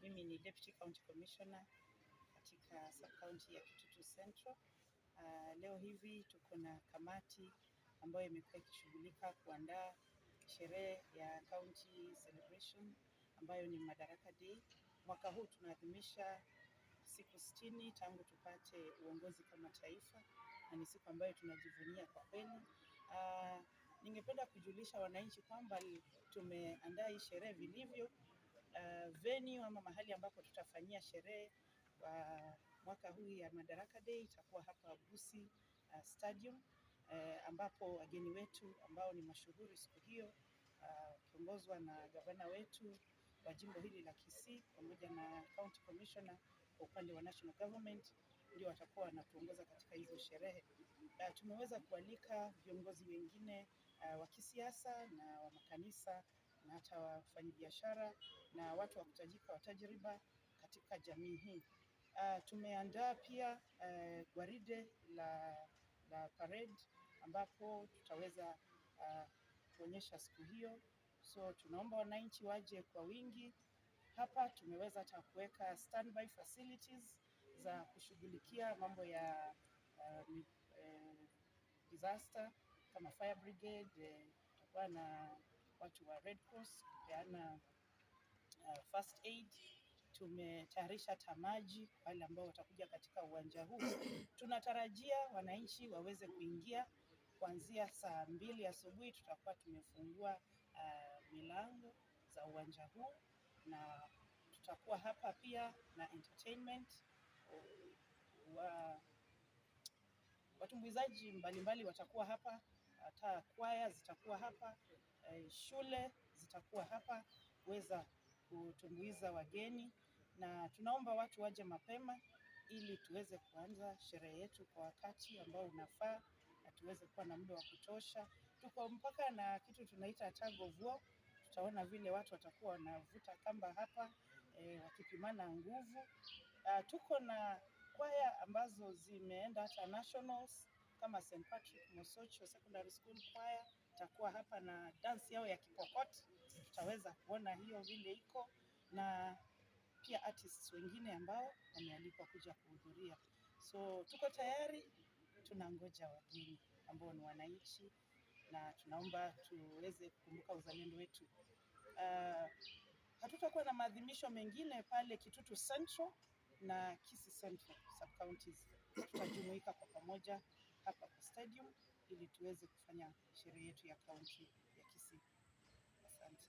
Mimi ni Deputy County Commissioner katika sub-county ya Kitutu Central. Leo hivi tuko na kamati ambayo imekuwa ikishughulika kuandaa sherehe ya county celebration ambayo ni Madaraka Day. Mwaka huu tunaadhimisha siku 60 tangu tupate uongozi kama taifa, na ni siku ambayo tunajivunia kwa kweli. Ningependa kujulisha wananchi kwamba tumeandaa hii sherehe vilivyo. Venue ama mahali ambapo tutafanyia sherehe kwa mwaka huu ya Madaraka Day itakuwa hapa Gusii Stadium, ambapo wageni wetu ambao ni mashuhuri siku hiyo wakiongozwa na gavana wetu wa jimbo hili la Kisii pamoja na County Commissioner kwa upande wa National Government ndio watakuwa wanatuongoza katika hizo sherehe. Tumeweza kualika viongozi wengine wa kisiasa na wa makanisa na hata wafanyabiashara na watu wa kutajika wa tajriba katika jamii hii. Tumeandaa pia gwaride la parade ambapo tutaweza kuonyesha siku hiyo. So tunaomba wananchi waje kwa wingi. Hapa tumeweza hata kuweka standby facilities za kushughulikia mambo ya disaster kama fire brigade. Tutakuwa na watu wa Red Cross kupeana first aid. Tumetayarisha hata maji wale ambao watakuja katika uwanja huu. Tunatarajia wananchi waweze kuingia kuanzia saa 2 asubuhi. Tutakuwa tumefungua milango za uwanja huu, na tutakuwa hapa pia na entertainment. Watumbuizaji mbalimbali watakuwa hapa, hata kwaya zitakuwa hapa, shule zitakuwa hapa kuweza kutumbuiza wageni, na tunaomba watu waje mapema ili tuweze kuanza sherehe yetu kwa wakati ambao unafaa na tuweze kuwa na muda wa kutosha. Tuko mpaka na kitu tunaita tug of war. Tutaona vile watu watakuwa wanavuta kamba hapa wakipimana nguvu. Tuko na kwaya ambazo zimeenda hata nationals kama St. Patrick Mosocho Secondary School Choir itakuwa hapa na dance yao ya Kipokot. Tutaweza kuona hiyo vile iko, na pia artists wengine ambao wamealikwa kuja kuhudhuria. So tuko tayari, tunangoja wageni ambao ni wananchi, na tunaomba tuweze kukumbuka uzalendo wetu. Hatutakuwa na maadhimisho mengine pale Kitutu Central na Kisii Central sub-counties. Tutajumuika kwa pamoja hapa kwa stadium ili tuweze kufanya sherehe yetu ya kaunti ya Kisii. Asante.